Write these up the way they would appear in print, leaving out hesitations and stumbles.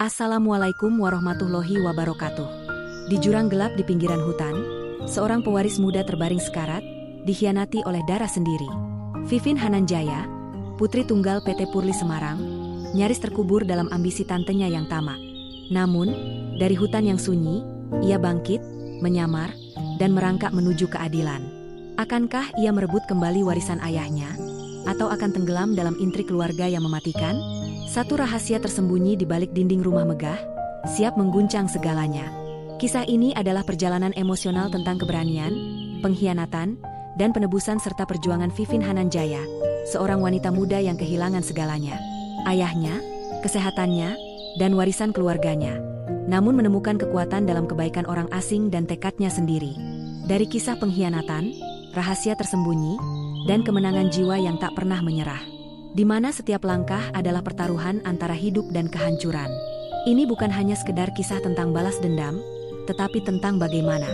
Assalamualaikum warahmatullahi wabarakatuh. Di jurang gelap di pinggiran hutan, seorang pewaris muda terbaring sekarat, dikhianati oleh darah sendiri. Vivin Hananjaya, putri tunggal PT Purli Semarang, nyaris terkubur dalam ambisi tantenya yang tamak. Namun, dari hutan yang sunyi, ia bangkit, menyamar, dan merangkak menuju keadilan. Akankah ia merebut kembali warisan ayahnya? Atau akan tenggelam dalam intrik keluarga yang mematikan? Satu rahasia tersembunyi di balik dinding rumah megah, siap mengguncang segalanya. Kisah ini adalah perjalanan emosional tentang keberanian, pengkhianatan, dan penebusan serta perjuangan Vivin Hananjaya, seorang wanita muda yang kehilangan segalanya. Ayahnya, kesehatannya, dan warisan keluarganya. Namun menemukan kekuatan dalam kebaikan orang asing dan tekadnya sendiri. Dari kisah pengkhianatan, rahasia tersembunyi, dan kemenangan jiwa yang tak pernah menyerah, di mana setiap langkah adalah pertaruhan antara hidup dan kehancuran. Ini bukan hanya sekedar kisah tentang balas dendam, tetapi tentang bagaimana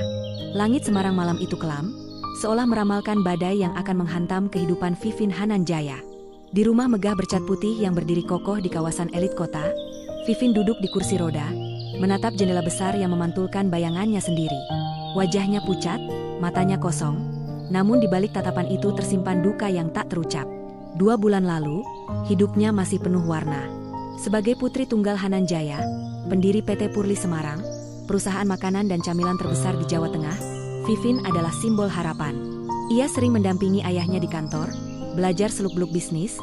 langit Semarang malam itu kelam, seolah meramalkan badai yang akan menghantam kehidupan Vivin Hananjaya. Di rumah megah bercat putih yang berdiri kokoh di kawasan elit kota, Vivin duduk di kursi roda, menatap jendela besar yang memantulkan bayangannya sendiri. Wajahnya pucat, matanya kosong, namun di balik tatapan itu tersimpan duka yang tak terucap. 2 bulan lalu, hidupnya masih penuh warna. Sebagai putri tunggal Hananjaya, pendiri PT Purli Semarang, perusahaan makanan dan camilan terbesar di Jawa Tengah, Vivin adalah simbol harapan. Ia sering mendampingi ayahnya di kantor, belajar seluk-beluk bisnis,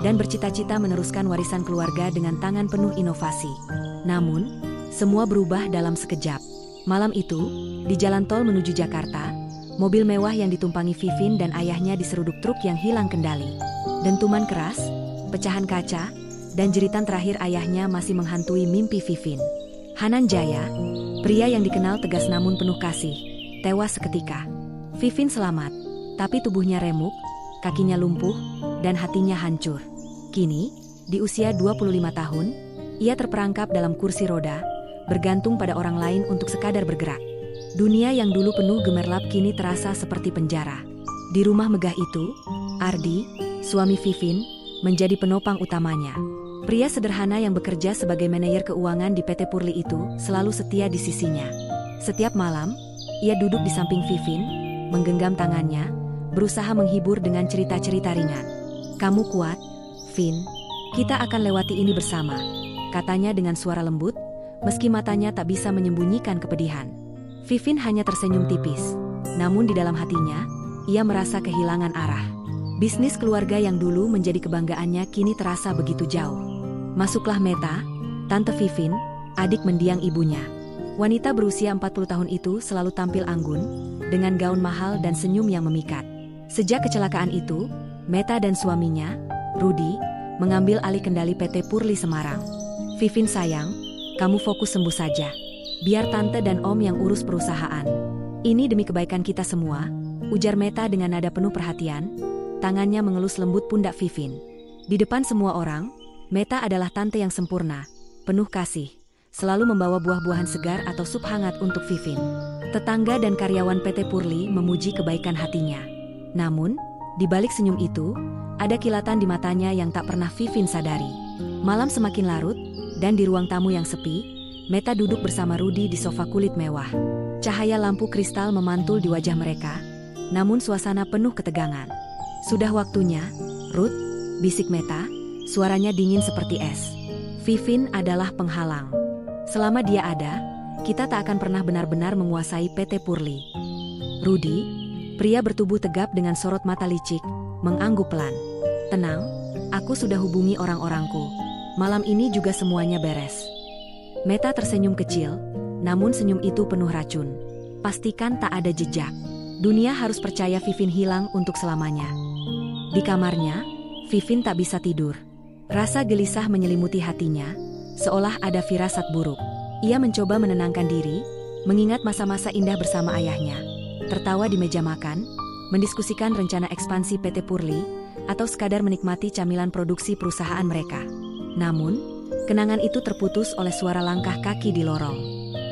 dan bercita-cita meneruskan warisan keluarga dengan tangan penuh inovasi. Namun, semua berubah dalam sekejap. Malam itu, di jalan tol menuju Jakarta, mobil mewah yang ditumpangi Vivin dan ayahnya diseruduk truk yang hilang kendali. Dentuman keras, pecahan kaca, dan jeritan terakhir ayahnya masih menghantui mimpi Vivin. Hananjaya, pria yang dikenal tegas namun penuh kasih, tewas seketika. Vivin selamat, tapi tubuhnya remuk, kakinya lumpuh, dan hatinya hancur. Kini, di usia 25 tahun, ia terperangkap dalam kursi roda, bergantung pada orang lain untuk sekadar bergerak. Dunia yang dulu penuh gemerlap kini terasa seperti penjara. Di rumah megah itu, Ardi, suami Vivin, menjadi penopang utamanya. Pria sederhana yang bekerja sebagai manajer keuangan di PT Purli itu selalu setia di sisinya. Setiap malam, ia duduk di samping Vivin, menggenggam tangannya, berusaha menghibur dengan cerita-cerita ringan. "Kamu kuat, Vin. Kita akan lewati ini bersama," katanya dengan suara lembut, meski matanya tak bisa menyembunyikan kepedihan. Vivin hanya tersenyum tipis, namun di dalam hatinya, ia merasa kehilangan arah. Bisnis keluarga yang dulu menjadi kebanggaannya kini terasa begitu jauh. Masuklah Meta, Tante Vivin, adik mendiang ibunya. Wanita berusia 40 tahun itu selalu tampil anggun, dengan gaun mahal dan senyum yang memikat. Sejak kecelakaan itu, Meta dan suaminya, Rudi, mengambil alih kendali PT Purli Semarang. "Vivin sayang, kamu fokus sembuh saja. Biar Tante dan Om yang urus perusahaan. Ini demi kebaikan kita semua," ujar Meta dengan nada penuh perhatian. Tangannya mengelus lembut pundak Vivin. Di depan semua orang, Meta adalah tante yang sempurna, penuh kasih, selalu membawa buah-buahan segar atau sup hangat untuk Vivin. Tetangga dan karyawan PT Purli memuji kebaikan hatinya. Namun, di balik senyum itu, ada kilatan di matanya yang tak pernah Vivin sadari. Malam semakin larut, dan di ruang tamu yang sepi, Meta duduk bersama Rudi di sofa kulit mewah. Cahaya lampu kristal memantul di wajah mereka, namun suasana penuh ketegangan. "Sudah waktunya, Ruth," bisik Meta, suaranya dingin seperti es. "Vivin adalah penghalang. Selama dia ada, kita tak akan pernah benar-benar menguasai PT Purli." Rudi, pria bertubuh tegap dengan sorot mata licik, mengangguk pelan. "Tenang, aku sudah hubungi orang-orangku. Malam ini juga semuanya beres." Meta tersenyum kecil, namun senyum itu penuh racun. Pastikan tak ada jejak. Dunia harus percaya Vivin hilang untuk selamanya. Di kamarnya, Vivin tak bisa tidur. Rasa gelisah menyelimuti hatinya, seolah ada firasat buruk. Ia mencoba menenangkan diri, mengingat masa-masa indah bersama ayahnya. Tertawa di meja makan, mendiskusikan rencana ekspansi PT Purli, atau sekadar menikmati camilan produksi perusahaan mereka. Namun, kenangan itu terputus oleh suara langkah kaki di lorong.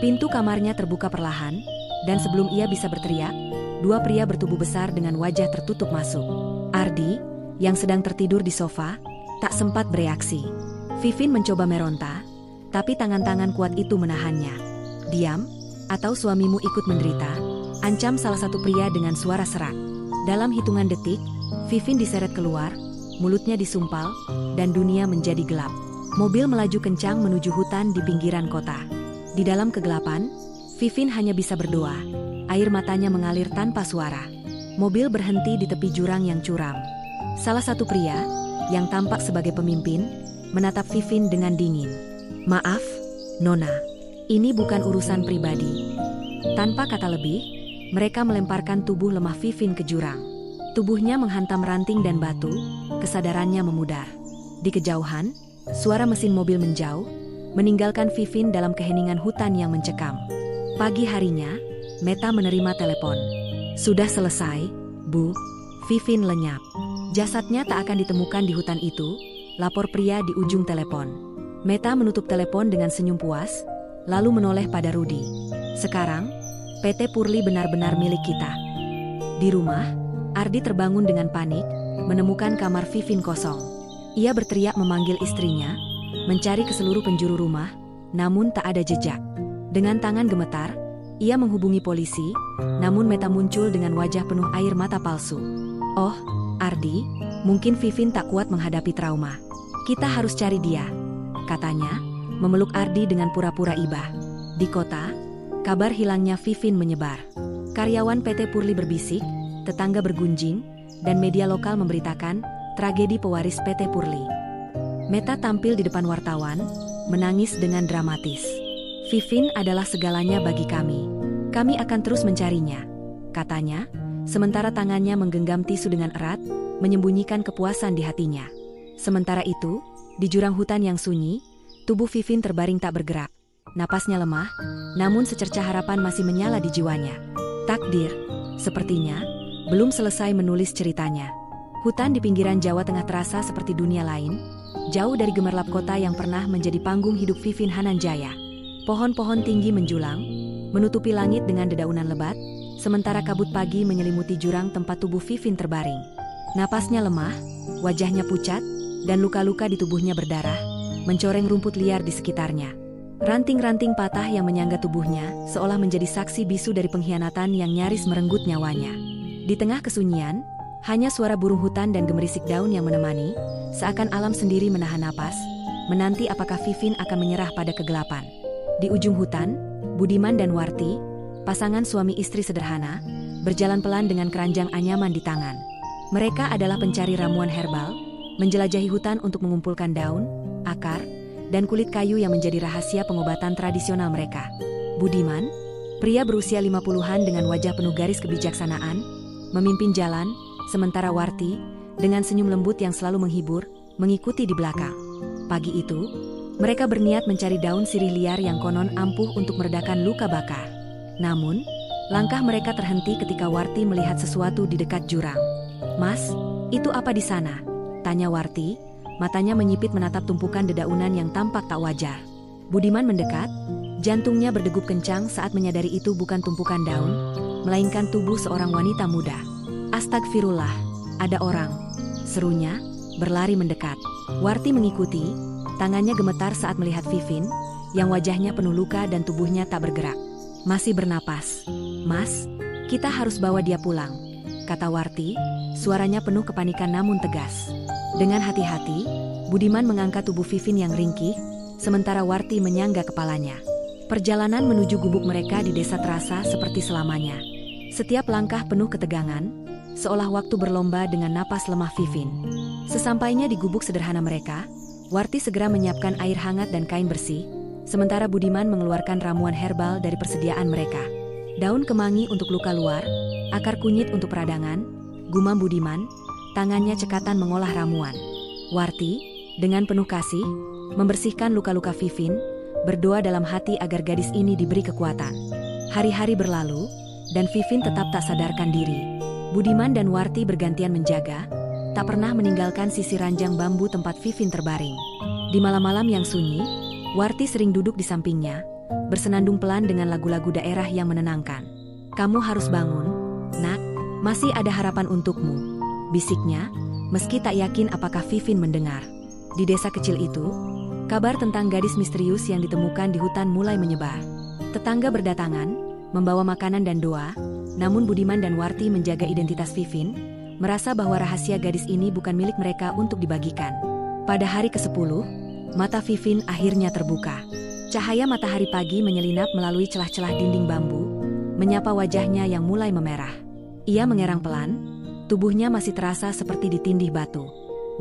Pintu kamarnya terbuka perlahan, dan sebelum ia bisa berteriak, 2 pria bertubuh besar dengan wajah tertutup masuk. Ardi, yang sedang tertidur di sofa, tak sempat bereaksi. Vivin mencoba meronta, Tapi tangan-tangan kuat itu menahannya. "Diam, atau suamimu ikut menderita," ancam salah satu pria dengan suara serak. Dalam hitungan detik, Vivin diseret keluar, mulutnya disumpal, dan dunia menjadi gelap. Mobil melaju kencang menuju hutan di pinggiran kota. Di dalam kegelapan, Vivin hanya bisa berdoa. Air matanya mengalir tanpa suara. Mobil berhenti di tepi jurang yang curam. Salah satu pria, yang tampak sebagai pemimpin, menatap Vivin dengan dingin. "Maaf, Nona, ini bukan urusan pribadi." Tanpa kata lebih, mereka melemparkan tubuh lemah Vivin ke jurang. Tubuhnya menghantam ranting dan batu, kesadarannya memudar. Di kejauhan, suara mesin mobil menjauh, meninggalkan Vivin dalam keheningan hutan yang mencekam. Pagi harinya, Meta menerima telepon. "Sudah selesai, Bu." Vivin lenyap. "Jasadnya tak akan ditemukan di hutan itu," lapor pria di ujung telepon. Meta menutup telepon dengan senyum puas, lalu menoleh pada Rudy. "Sekarang, PT Purli benar-benar milik kita." Di rumah, Ardi terbangun dengan panik, menemukan kamar Vivin kosong. Ia berteriak memanggil istrinya, mencari ke seluruh penjuru rumah, namun tak ada jejak. Dengan tangan gemetar, ia menghubungi polisi, namun Meta muncul dengan wajah penuh air mata palsu. "Oh, Ardi, mungkin Vivin tak kuat menghadapi trauma. Kita harus cari dia," katanya, memeluk Ardi dengan pura-pura iba. Di kota, kabar hilangnya Vivin menyebar. Karyawan PT Purli berbisik, tetangga bergunjing, dan media lokal memberitakan tragedi pewaris PT Purli. Meta tampil di depan wartawan, menangis dengan dramatis. "Vivin adalah segalanya bagi kami. Kami akan terus mencarinya," katanya, sementara tangannya menggenggam tisu dengan erat, menyembunyikan kepuasan di hatinya. Sementara itu, di jurang hutan yang sunyi, tubuh Vivin terbaring tak bergerak. Napasnya lemah, namun secercah harapan masih menyala di jiwanya. Takdir, sepertinya, belum selesai menulis ceritanya. Hutan di pinggiran Jawa Tengah terasa seperti dunia lain, jauh dari gemerlap kota yang pernah menjadi panggung hidup Vivin Hananjaya. Pohon-pohon tinggi menjulang, menutupi langit dengan dedaunan lebat, sementara kabut pagi menyelimuti jurang tempat tubuh Vivin terbaring. Napasnya lemah, wajahnya pucat, dan luka-luka di tubuhnya berdarah, mencoreng rumput liar di sekitarnya. Ranting-ranting patah yang menyangga tubuhnya seolah menjadi saksi bisu dari pengkhianatan yang nyaris merenggut nyawanya. Di tengah kesunyian, hanya suara burung hutan dan gemerisik daun yang menemani, seakan alam sendiri menahan napas, menanti apakah Vivin akan menyerah pada kegelapan. Di ujung hutan, Budiman dan Warti, pasangan suami istri sederhana, berjalan pelan dengan keranjang anyaman di tangan. Mereka adalah pencari ramuan herbal, menjelajahi hutan untuk mengumpulkan daun, akar, dan kulit kayu yang menjadi rahasia pengobatan tradisional mereka. Budiman, pria berusia 50-an dengan wajah penuh garis kebijaksanaan, memimpin jalan, sementara Warti, dengan senyum lembut yang selalu menghibur, mengikuti di belakang. Pagi itu, mereka berniat mencari daun sirih liar yang konon ampuh untuk meredakan luka bakar. Namun, langkah mereka terhenti ketika Warti melihat sesuatu di dekat jurang. "Mas, itu apa di sana?" tanya Warti, matanya menyipit menatap tumpukan dedaunan yang tampak tak wajar. Budiman mendekat, jantungnya berdegup kencang saat menyadari itu bukan tumpukan daun, melainkan tubuh seorang wanita muda. "Astagfirullah, ada orang," serunya, berlari mendekat. Warti mengikuti, tangannya gemetar saat melihat Vivin, yang wajahnya penuh luka dan tubuhnya tak bergerak. Masih bernapas. "Mas, kita harus bawa dia pulang," kata Warti, suaranya penuh kepanikan namun tegas. Dengan hati-hati, Budiman mengangkat tubuh Vivin yang ringkih, sementara Warti menyangga kepalanya. Perjalanan menuju gubuk mereka di desa terasa seperti selamanya. Setiap langkah penuh ketegangan, seolah waktu berlomba dengan napas lemah Vivin. Sesampainya di gubuk sederhana mereka, Warti segera menyiapkan air hangat dan kain bersih, sementara Budiman mengeluarkan ramuan herbal dari persediaan mereka. Daun kemangi untuk luka luar, akar kunyit untuk peradangan, gumam Budiman, tangannya cekatan mengolah ramuan. Warti, dengan penuh kasih, membersihkan luka-luka Vivin, berdoa dalam hati agar gadis ini diberi kekuatan. Hari-hari berlalu, dan Vivin tetap tak sadarkan diri. Budiman dan Warti bergantian menjaga, tak pernah meninggalkan sisi ranjang bambu tempat Vivin terbaring. Di malam-malam yang sunyi, Warti sering duduk di sampingnya, bersenandung pelan dengan lagu-lagu daerah yang menenangkan. "Kamu harus bangun, Nak, masih ada harapan untukmu," bisiknya, meski tak yakin apakah Vivin mendengar. Di desa kecil itu, Kabar tentang gadis misterius yang ditemukan di hutan mulai menyebar. Tetangga berdatangan, membawa makanan dan doa, namun Budiman dan Warti menjaga identitas Vivin, merasa bahwa rahasia gadis ini bukan milik mereka untuk dibagikan. Pada hari ke-10, mata Vivin akhirnya terbuka. Cahaya matahari pagi menyelinap melalui celah-celah dinding bambu, menyapa wajahnya yang mulai memerah. Ia mengerang pelan, tubuhnya masih terasa seperti ditindih batu.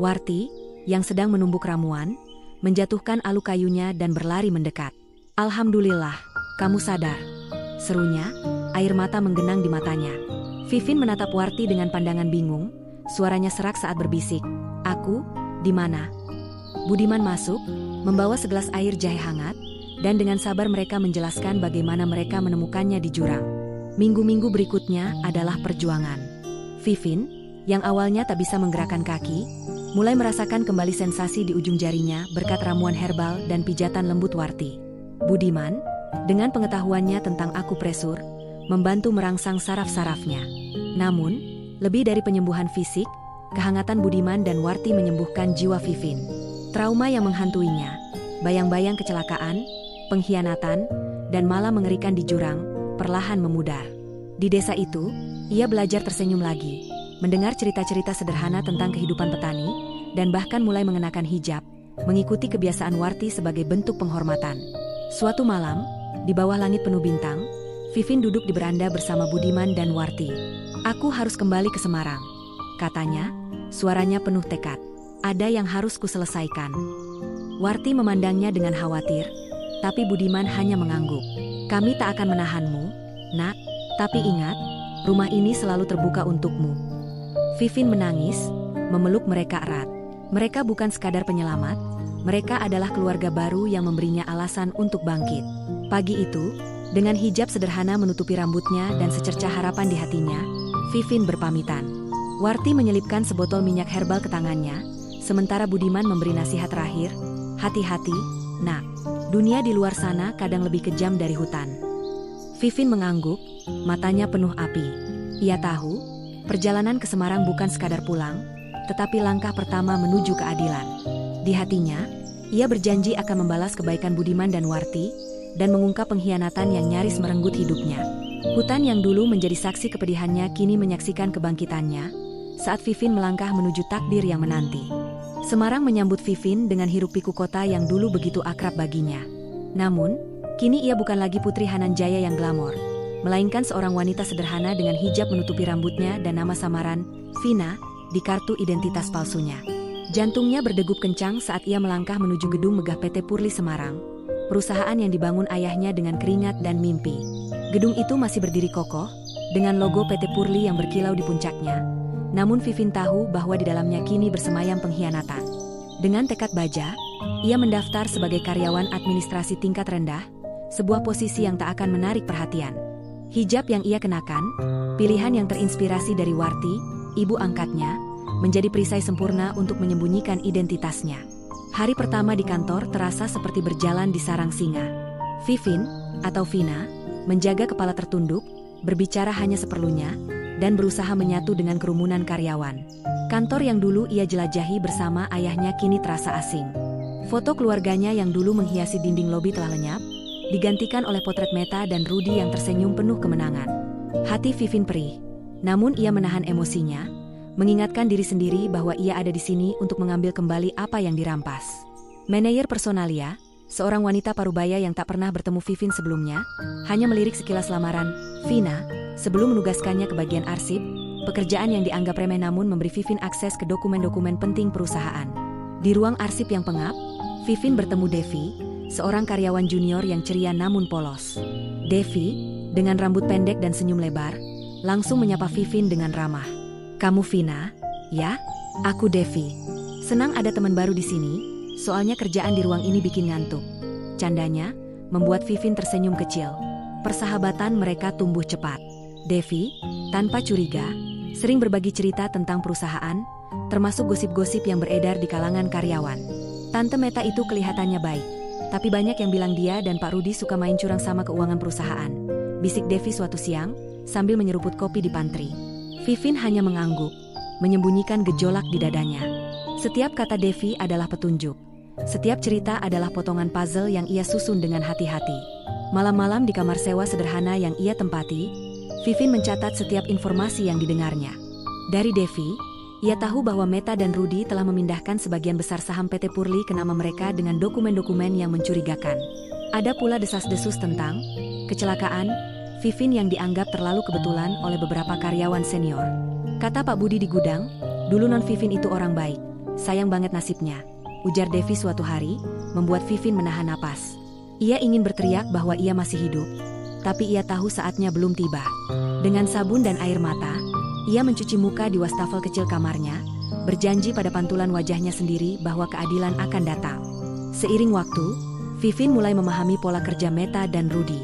Warti, yang sedang menumbuk ramuan, menjatuhkan alu kayunya dan berlari mendekat. "Alhamdulillah, kamu sadar," serunya, air mata menggenang di matanya. Vivin menatap Warti dengan pandangan bingung, suaranya serak saat berbisik, "Aku, di mana?" Budiman masuk, membawa segelas air jahe hangat, dan dengan sabar mereka menjelaskan bagaimana mereka menemukannya di jurang. Minggu-minggu berikutnya adalah perjuangan. Vivin, yang awalnya tak bisa menggerakkan kaki, mulai merasakan kembali sensasi di ujung jarinya berkat ramuan herbal dan pijatan lembut Warti. Budiman, dengan pengetahuannya tentang akupresur, membantu merangsang saraf-sarafnya. Namun, lebih dari penyembuhan fisik, kehangatan Budiman dan Warti menyembuhkan jiwa Vivin. Trauma yang menghantuinya, bayang-bayang kecelakaan, pengkhianatan, dan malah mengerikan di jurang, perlahan memudar. Di desa itu, ia belajar tersenyum lagi, mendengar cerita-cerita sederhana tentang kehidupan petani, dan bahkan mulai mengenakan hijab, mengikuti kebiasaan Warti sebagai bentuk penghormatan. Suatu malam, di bawah langit penuh bintang, Vivin duduk di beranda bersama Budiman dan Warti. "Aku harus kembali ke Semarang," katanya, suaranya penuh tekad. "Ada yang harus kuselesaikan." Warti memandangnya dengan khawatir, tapi Budiman hanya mengangguk. "Kami tak akan menahanmu, nak, tapi ingat, rumah ini selalu terbuka untukmu." Vivin menangis, memeluk mereka erat. Mereka bukan sekadar penyelamat, mereka adalah keluarga baru yang memberinya alasan untuk bangkit. Pagi itu, dengan hijab sederhana menutupi rambutnya dan secercah harapan di hatinya, Vivin berpamitan. Warti menyelipkan sebotol minyak herbal ke tangannya, sementara Budiman memberi nasihat terakhir, "Hati-hati, nak. Dunia di luar sana kadang lebih kejam dari hutan." Vivin mengangguk, matanya penuh api. Ia tahu, perjalanan ke Semarang bukan sekadar pulang, tetapi langkah pertama menuju keadilan. Di hatinya, ia berjanji akan membalas kebaikan Budiman dan Warti, dan mengungkap pengkhianatan yang nyaris merenggut hidupnya. Hutan yang dulu menjadi saksi kepedihannya kini menyaksikan kebangkitannya, saat Vivin melangkah menuju takdir yang menanti. Semarang menyambut Vivin dengan hiruk-pikuk kota yang dulu begitu akrab baginya. Namun, kini ia bukan lagi Putri Hananjaya yang glamor, melainkan seorang wanita sederhana dengan hijab menutupi rambutnya dan nama samaran, Vina, di kartu identitas palsunya. Jantungnya berdegup kencang saat ia melangkah menuju gedung megah PT Purli Semarang, perusahaan yang dibangun ayahnya dengan keringat dan mimpi. Gedung itu masih berdiri kokoh, dengan logo PT Purli yang berkilau di puncaknya. Namun Vivin tahu bahwa di dalamnya kini bersemayam pengkhianatan. Dengan tekad baja, ia mendaftar sebagai karyawan administrasi tingkat rendah, sebuah posisi yang tak akan menarik perhatian. Hijab yang ia kenakan, pilihan yang terinspirasi dari Warti, ibu angkatnya, menjadi perisai sempurna untuk menyembunyikan identitasnya. Hari pertama di kantor terasa seperti berjalan di sarang singa. Vivin, atau Vina, menjaga kepala tertunduk, berbicara hanya seperlunya, dan berusaha menyatu dengan kerumunan karyawan. Kantor yang dulu ia jelajahi bersama ayahnya kini terasa asing. Foto keluarganya yang dulu menghiasi dinding lobi telah lenyap, digantikan oleh potret Meta dan Rudy yang tersenyum penuh kemenangan. Hati Vivin perih, namun ia menahan emosinya, mengingatkan diri sendiri bahwa ia ada di sini untuk mengambil kembali apa yang dirampas. Manajer Personalia, seorang wanita parubaya yang tak pernah bertemu Vivin sebelumnya, hanya melirik sekilas lamaran Vina sebelum menugaskannya ke bagian arsip, pekerjaan yang dianggap remeh namun memberi Vivin akses ke dokumen-dokumen penting perusahaan. Di ruang arsip yang pengap, Vivin bertemu Devi, seorang karyawan junior yang ceria namun polos. Devi, dengan rambut pendek dan senyum lebar, langsung menyapa Vivin dengan ramah. "Kamu Vina?" "Ya, aku Devi. Senang ada teman baru di sini, soalnya kerjaan di ruang ini bikin ngantuk." Candanya, membuat Vivin tersenyum kecil. Persahabatan mereka tumbuh cepat. Devi, tanpa curiga, sering berbagi cerita tentang perusahaan, termasuk gosip-gosip yang beredar di kalangan karyawan. Tante Meta itu kelihatannya baik, tapi banyak yang bilang dia dan Pak Rudy suka main curang sama keuangan perusahaan, bisik Devi suatu siang, sambil menyeruput kopi di pantry. Vivin hanya mengangguk, menyembunyikan gejolak di dadanya. Setiap kata Devi adalah petunjuk. Setiap cerita adalah potongan puzzle yang ia susun dengan hati-hati. Malam-malam di kamar sewa sederhana yang ia tempati, Vivin mencatat setiap informasi yang didengarnya. Dari Devi, ia tahu bahwa Meta dan Rudy telah memindahkan sebagian besar saham PT Purli ke nama mereka dengan dokumen-dokumen yang mencurigakan. Ada pula desas-desus tentang kecelakaan Vivin yang dianggap terlalu kebetulan oleh beberapa karyawan senior. Kata Pak Budi di gudang, dulu non Vivin itu orang baik. Sayang banget nasibnya, ujar Devi suatu hari, membuat Vivin menahan napas. Ia ingin berteriak bahwa ia masih hidup, tapi ia tahu saatnya belum tiba. Dengan sabun dan air mata, ia mencuci muka di wastafel kecil kamarnya, berjanji pada pantulan wajahnya sendiri bahwa keadilan akan datang. Seiring waktu, Vivin mulai memahami pola kerja Meta dan Rudy.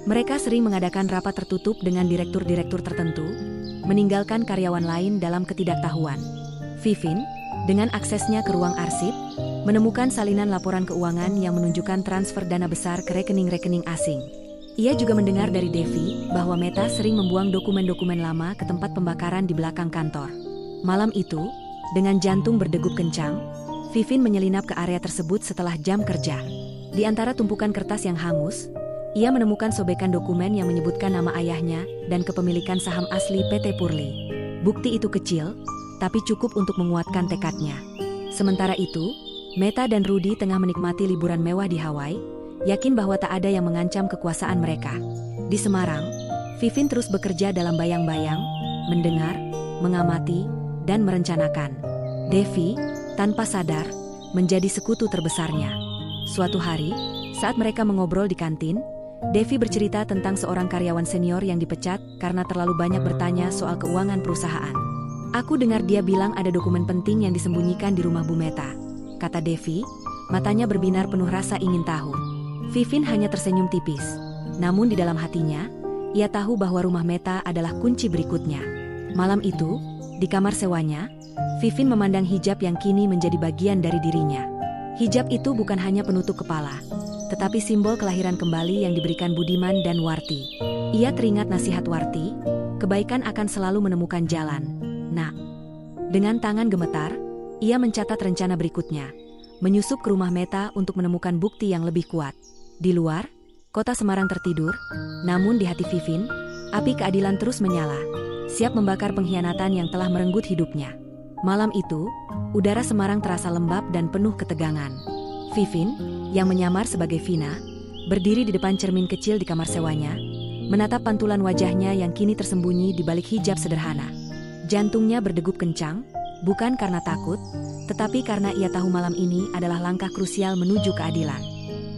Mereka sering mengadakan rapat tertutup dengan direktur-direktur tertentu, meninggalkan karyawan lain dalam ketidaktahuan. Vivin, dengan aksesnya ke ruang arsip, menemukan salinan laporan keuangan yang menunjukkan transfer dana besar ke rekening-rekening asing. Ia juga mendengar dari Devi bahwa Meta sering membuang dokumen-dokumen lama ke tempat pembakaran di belakang kantor. Malam itu, dengan jantung berdegup kencang, Vivin menyelinap ke area tersebut setelah jam kerja. Di antara tumpukan kertas yang hangus, ia menemukan sobekan dokumen yang menyebutkan nama ayahnya dan kepemilikan saham asli PT Purli. Bukti itu kecil, tapi cukup untuk menguatkan tekadnya. Sementara itu, Meta dan Rudy tengah menikmati liburan mewah di Hawaii, yakin bahwa tak ada yang mengancam kekuasaan mereka. Di Semarang, Vivin terus bekerja dalam bayang-bayang, mendengar, mengamati, dan merencanakan. Devi, tanpa sadar, menjadi sekutu terbesarnya. Suatu hari, saat mereka mengobrol di kantin, Devi bercerita tentang seorang karyawan senior yang dipecat karena terlalu banyak bertanya soal keuangan perusahaan. Aku dengar dia bilang ada dokumen penting yang disembunyikan di rumah Bu Meta, kata Devi, matanya berbinar penuh rasa ingin tahu. Vivin hanya tersenyum tipis. Namun di dalam hatinya, ia tahu bahwa rumah Meta adalah kunci berikutnya. Malam itu, di kamar sewanya, Vivin memandang hijab yang kini menjadi bagian dari dirinya. Hijab itu bukan hanya penutup kepala, tetapi simbol kelahiran kembali yang diberikan Budiman dan Warti. Ia teringat nasihat Warti, kebaikan akan selalu menemukan jalan. Nah, dengan tangan gemetar, ia mencatat rencana berikutnya, menyusup ke rumah Meta untuk menemukan bukti yang lebih kuat. Di luar, kota Semarang tertidur, namun di hati Vivin, api keadilan terus menyala, siap membakar pengkhianatan yang telah merenggut hidupnya. Malam itu, udara Semarang terasa lembab dan penuh ketegangan. Vivin, yang menyamar sebagai Vina, berdiri di depan cermin kecil di kamar sewanya, menatap pantulan wajahnya yang kini tersembunyi di balik hijab sederhana. Jantungnya berdegup kencang, bukan karena takut, tetapi karena ia tahu malam ini adalah langkah krusial menuju keadilan.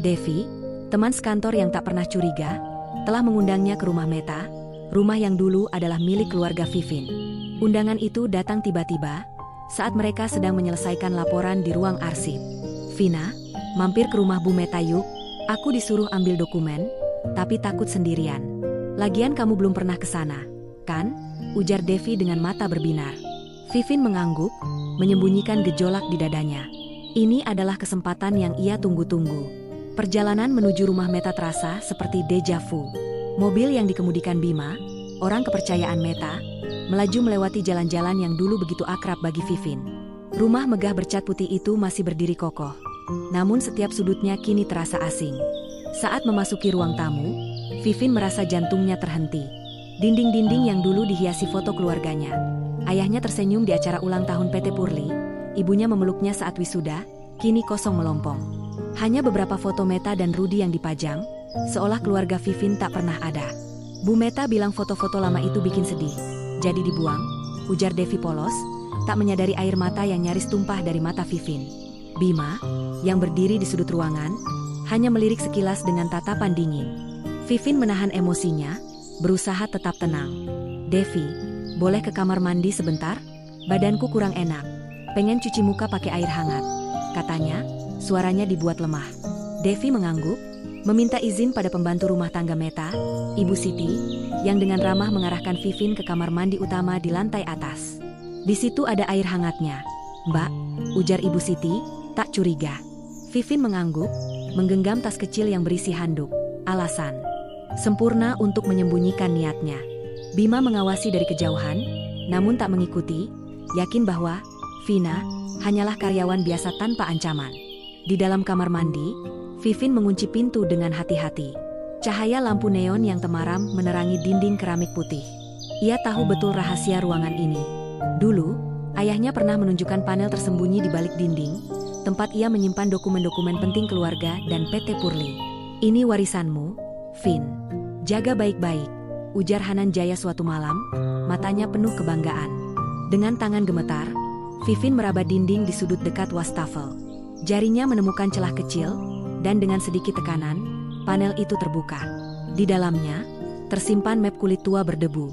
Devi, teman sekantor yang tak pernah curiga, telah mengundangnya ke rumah Meta, rumah yang dulu adalah milik keluarga Vivin. Undangan itu datang tiba-tiba, saat mereka sedang menyelesaikan laporan di ruang arsip. Vina, mampir ke rumah Bu Meta yuk, aku disuruh ambil dokumen, tapi takut sendirian. Lagian kamu belum pernah ke sana, kan? Ujar Devi dengan mata berbinar. Vivin mengangguk, menyembunyikan gejolak di dadanya. Ini adalah kesempatan yang ia tunggu-tunggu. Perjalanan menuju rumah Meta terasa seperti deja vu. Mobil yang dikemudikan Bima, orang kepercayaan Meta, melaju melewati jalan-jalan yang dulu begitu akrab bagi Vivin. Rumah megah bercat putih itu masih berdiri kokoh. Namun setiap sudutnya kini terasa asing. Saat memasuki ruang tamu, Vivin merasa jantungnya terhenti. Dinding-dinding yang dulu dihiasi foto keluarganya. Ayahnya tersenyum di acara ulang tahun PT Purli, ibunya memeluknya saat wisuda, kini kosong melompong. Hanya beberapa foto Meta dan Rudy yang dipajang, seolah keluarga Vivin tak pernah ada. Bu Meta bilang foto-foto lama itu bikin sedih. Jadi dibuang, ujar Devi polos, tak menyadari air mata yang nyaris tumpah dari mata Vivin. Bima, yang berdiri di sudut ruangan, hanya melirik sekilas dengan tatapan dingin. Vivin menahan emosinya, berusaha tetap tenang. Devi, boleh ke kamar mandi sebentar? Badanku kurang enak, pengen cuci muka pakai air hangat, katanya, suaranya dibuat lemah. Devi mengangguk, meminta izin pada pembantu rumah tangga Meta, Ibu Siti, yang dengan ramah mengarahkan Vivin ke kamar mandi utama di lantai atas. Di situ ada air hangatnya. Mbak, ujar Ibu Siti, tak curiga. Vivin mengangguk, menggenggam tas kecil yang berisi handuk. Alasan, sempurna untuk menyembunyikan niatnya. Bima mengawasi dari kejauhan, namun tak mengikuti, yakin bahwa Vina hanyalah karyawan biasa tanpa ancaman. Di dalam kamar mandi, Vivin mengunci pintu dengan hati-hati. Cahaya lampu neon yang temaram menerangi dinding keramik putih. Ia tahu betul rahasia ruangan ini. Dulu, ayahnya pernah menunjukkan panel tersembunyi di balik dinding, tempat ia menyimpan dokumen-dokumen penting keluarga dan PT Purli. "Ini warisanmu, Vin. Jaga baik-baik," ujar Hananjaya suatu malam, matanya penuh kebanggaan. Dengan tangan gemetar, Vivin meraba dinding di sudut dekat wastafel. Jarinya menemukan celah kecil, dan dengan sedikit tekanan, panel itu terbuka. Di dalamnya, tersimpan map kulit tua berdebu.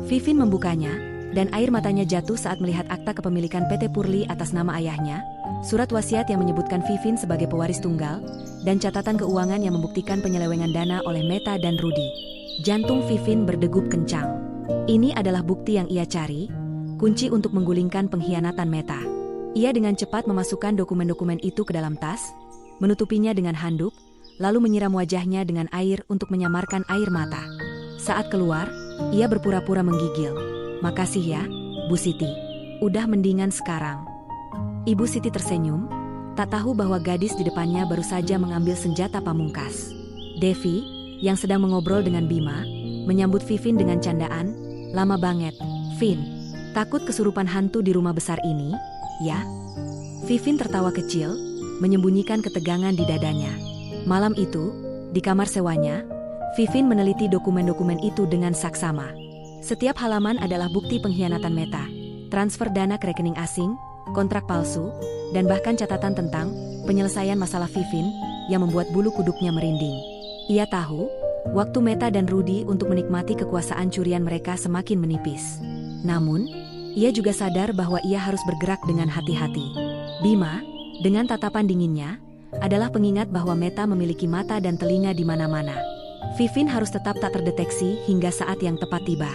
Vivin membukanya, dan air matanya jatuh saat melihat akta kepemilikan PT Purli atas nama ayahnya, surat wasiat yang menyebutkan Vivin sebagai pewaris tunggal, dan catatan keuangan yang membuktikan penyelewengan dana oleh Meta dan Rudy. Jantung Vivin berdegup kencang. Ini adalah bukti yang ia cari, kunci untuk menggulingkan pengkhianatan Meta. Ia dengan cepat memasukkan dokumen-dokumen itu ke dalam tas, menutupinya dengan handuk, lalu menyiram wajahnya dengan air untuk menyamarkan air mata. Saat keluar, ia berpura-pura menggigil. "Makasih ya, Bu Siti. Udah mendingan sekarang." Ibu Siti tersenyum, tak tahu bahwa gadis di depannya baru saja mengambil senjata pamungkas. Devi, yang sedang mengobrol dengan Bima, menyambut Vivin dengan candaan, "Lama banget, Vin. Takut kesurupan hantu di rumah besar ini, ya?" Vivin tertawa kecil, menyembunyikan ketegangan di dadanya. Malam itu, di kamar sewanya, Vivin meneliti dokumen-dokumen itu dengan saksama. Setiap halaman adalah bukti pengkhianatan Meta, transfer dana ke rekening asing, kontrak palsu, dan bahkan catatan tentang penyelesaian masalah Vivin yang membuat bulu kuduknya merinding. Ia tahu, waktu Meta dan Rudy untuk menikmati kekuasaan curian mereka semakin menipis. Namun, ia juga sadar bahwa ia harus bergerak dengan hati-hati. Bima, dengan tatapan dinginnya, adalah pengingat bahwa Meta memiliki mata dan telinga di mana-mana. Vivin harus tetap tak terdeteksi hingga saat yang tepat tiba.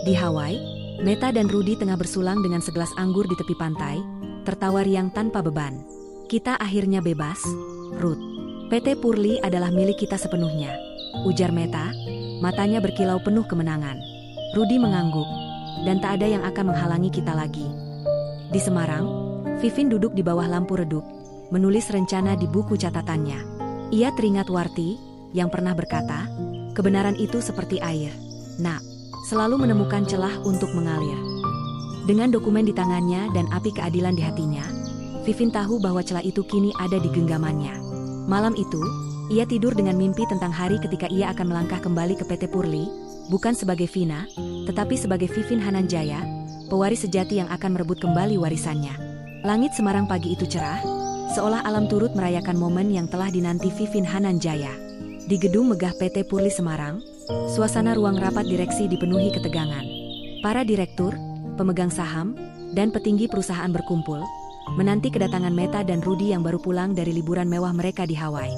Di Hawaii, Meta dan Rudy tengah bersulang dengan segelas anggur di tepi pantai, tertawa riang tanpa beban. "Kita akhirnya bebas, Ruth. PT Purli adalah milik kita sepenuhnya," ujar Meta, matanya berkilau penuh kemenangan. Rudy mengangguk, "Dan tak ada yang akan menghalangi kita lagi." Di Semarang, Vivin duduk di bawah lampu redup, menulis rencana di buku catatannya. Ia teringat Warti, yang pernah berkata, "Kebenaran itu seperti air, nak, selalu menemukan celah untuk mengalir." Dengan dokumen di tangannya dan api keadilan di hatinya, Vivin tahu bahwa celah itu kini ada di genggamannya. Malam itu, ia tidur dengan mimpi tentang hari ketika ia akan melangkah kembali ke PT Purli, bukan sebagai Vina, tetapi sebagai Vivin Hananjaya, pewaris sejati yang akan merebut kembali warisannya. Langit Semarang pagi itu cerah, seolah alam turut merayakan momen yang telah dinanti Vivin Hananjaya. Di gedung megah PT Purli Semarang, suasana ruang rapat direksi dipenuhi ketegangan. Para direktur, pemegang saham, dan petinggi perusahaan berkumpul, menanti kedatangan Meta dan Rudy yang baru pulang dari liburan mewah mereka di Hawaii.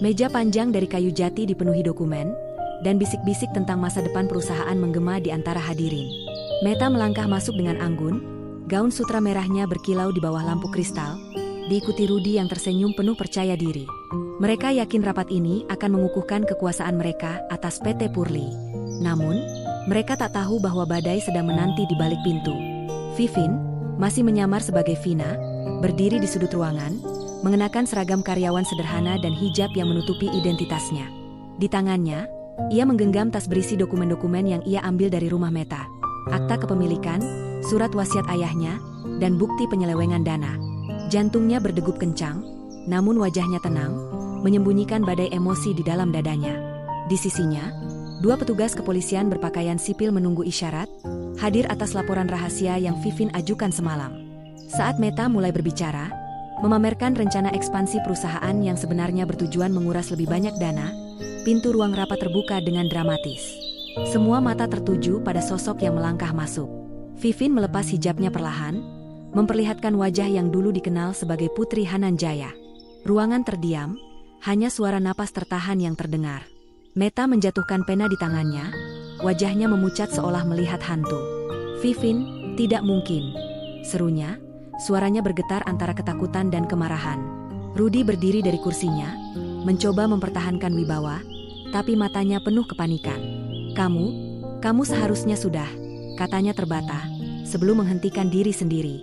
Meja panjang dari kayu jati dipenuhi dokumen, dan bisik-bisik tentang masa depan perusahaan menggema di antara hadirin. Meta melangkah masuk dengan anggun, gaun sutra merahnya berkilau di bawah lampu kristal, diikuti Rudy yang tersenyum penuh percaya diri. Mereka yakin rapat ini akan mengukuhkan kekuasaan mereka atas PT Purli. Namun, mereka tak tahu bahwa badai sedang menanti di balik pintu. Vivin, masih menyamar sebagai Vina, berdiri di sudut ruangan, mengenakan seragam karyawan sederhana dan hijab yang menutupi identitasnya. Di tangannya, ia menggenggam tas berisi dokumen-dokumen yang ia ambil dari rumah Meta, akta kepemilikan, surat wasiat ayahnya, dan bukti penyelewengan dana. Jantungnya berdegup kencang, namun wajahnya tenang, menyembunyikan badai emosi di dalam dadanya. Di sisinya, dua petugas kepolisian berpakaian sipil menunggu isyarat, hadir atas laporan rahasia yang Vivin ajukan semalam. Saat Meta mulai berbicara, memamerkan rencana ekspansi perusahaan yang sebenarnya bertujuan menguras lebih banyak dana, pintu ruang rapat terbuka dengan dramatis. Semua mata tertuju pada sosok yang melangkah masuk. Vivin melepas hijabnya perlahan, memperlihatkan wajah yang dulu dikenal sebagai Putri Hananjaya. Ruangan terdiam, hanya suara napas tertahan yang terdengar. Meta menjatuhkan pena di tangannya, wajahnya memucat seolah melihat hantu. "Vivin, tidak mungkin," serunya, suaranya bergetar antara ketakutan dan kemarahan. Rudy berdiri dari kursinya, mencoba mempertahankan wibawa, tapi matanya penuh kepanikan. Kamu seharusnya sudah," katanya terbata, sebelum menghentikan diri sendiri.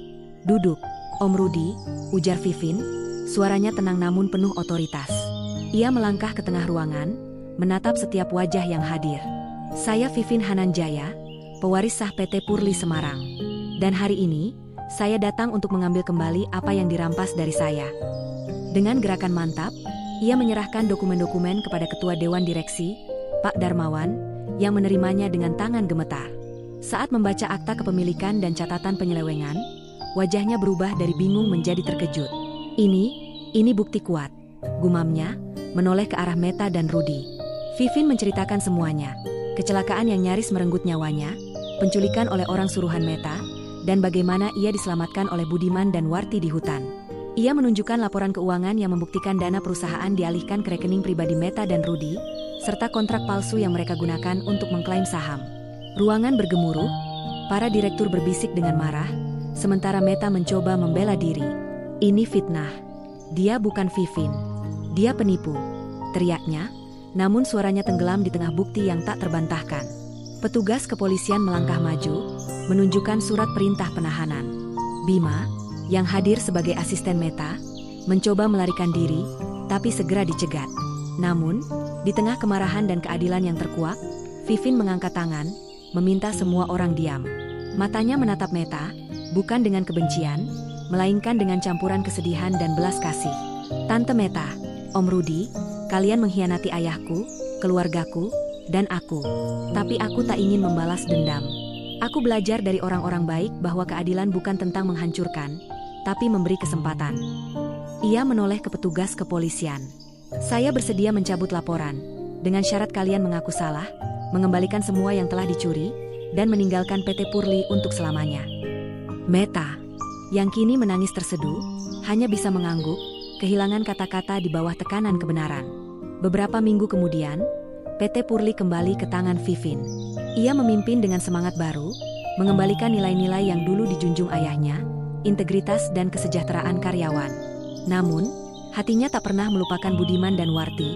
"Duduk, Om Rudy," ujar Vivin, Suaranya tenang namun penuh otoritas. Ia melangkah ke tengah ruangan, menatap setiap wajah yang hadir. Saya Vivin Hananjaya, pewaris sah PT Purli Semarang. Dan hari ini, saya datang untuk mengambil kembali apa yang dirampas dari saya. Dengan gerakan mantap, ia menyerahkan dokumen-dokumen kepada Ketua Dewan Direksi, Pak Darmawan, yang menerimanya dengan tangan gemetar. Saat membaca akta kepemilikan dan catatan penyelewengan, wajahnya berubah dari bingung menjadi terkejut. Ini bukti kuat, gumamnya, menoleh ke arah Meta dan Rudy. Vivin menceritakan semuanya, kecelakaan yang nyaris merenggut nyawanya, penculikan oleh orang suruhan Meta, dan bagaimana ia diselamatkan oleh Budiman dan Warti di hutan. Ia menunjukkan laporan keuangan yang membuktikan dana perusahaan dialihkan ke rekening pribadi Meta dan Rudy, serta kontrak palsu yang mereka gunakan untuk mengklaim saham. Ruangan bergemuruh, para direktur berbisik dengan marah, sementara Meta mencoba membela diri. Ini fitnah. Dia bukan Vivin. Dia penipu, teriaknya, namun suaranya tenggelam di tengah bukti yang tak terbantahkan. Petugas kepolisian melangkah maju, menunjukkan surat perintah penahanan. Bima, yang hadir sebagai asisten Meta, mencoba melarikan diri, tapi segera dicegat. Namun, di tengah kemarahan dan keadilan yang terkuak, Vivin mengangkat tangan, meminta semua orang diam. Matanya menatap Meta, bukan dengan kebencian, melainkan dengan campuran kesedihan dan belas kasih. Tante Meta, Om Rudy, kalian mengkhianati ayahku, keluargaku, dan aku. Tapi aku tak ingin membalas dendam. Aku belajar dari orang-orang baik bahwa keadilan bukan tentang menghancurkan, tapi memberi kesempatan. Ia menoleh ke petugas kepolisian. Saya bersedia mencabut laporan, dengan syarat kalian mengaku salah, mengembalikan semua yang telah dicuri, dan meninggalkan PT Purli untuk selamanya. Meta, yang kini menangis terseduh, hanya bisa mengangguk, kehilangan kata-kata di bawah tekanan kebenaran. Beberapa minggu kemudian, PT Purli kembali ke tangan Vivin. Ia memimpin dengan semangat baru, mengembalikan nilai-nilai yang dulu dijunjung ayahnya, integritas dan kesejahteraan karyawan. Namun, hatinya tak pernah melupakan Budiman dan Warti,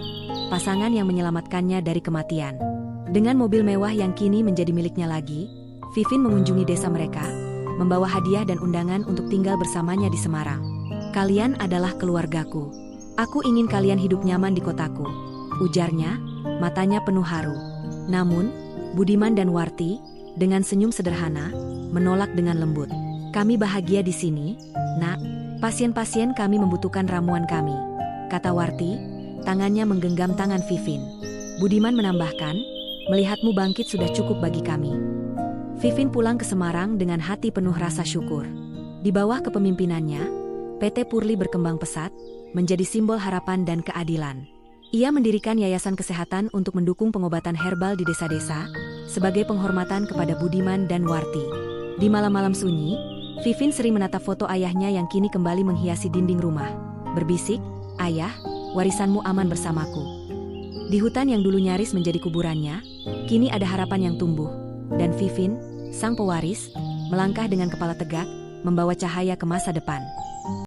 pasangan yang menyelamatkannya dari kematian. Dengan mobil mewah yang kini menjadi miliknya lagi, Vivin mengunjungi desa mereka, membawa hadiah dan undangan untuk tinggal bersamanya di Semarang. Kalian adalah keluargaku. Aku ingin kalian hidup nyaman di kotaku, ujarnya, matanya penuh haru. Namun, Budiman dan Warti, dengan senyum sederhana, menolak dengan lembut. Kami bahagia di sini, nak. Pasien-pasien kami membutuhkan ramuan kami, kata Warti, tangannya menggenggam tangan Vivin. Budiman menambahkan, melihatmu bangkit sudah cukup bagi kami. Vivin pulang ke Semarang dengan hati penuh rasa syukur. Di bawah kepemimpinannya, PT Purli berkembang pesat, menjadi simbol harapan dan keadilan. Ia mendirikan yayasan kesehatan untuk mendukung pengobatan herbal di desa-desa, sebagai penghormatan kepada Budiman dan Warti. Di malam-malam sunyi, Vivin sering menatap foto ayahnya yang kini kembali menghiasi dinding rumah. Berbisik, "Ayah, warisanmu aman bersamaku." Di hutan yang dulu nyaris menjadi kuburannya, kini ada harapan yang tumbuh. Dan Vivin, sang pewaris, melangkah dengan kepala tegak, membawa cahaya ke masa depan.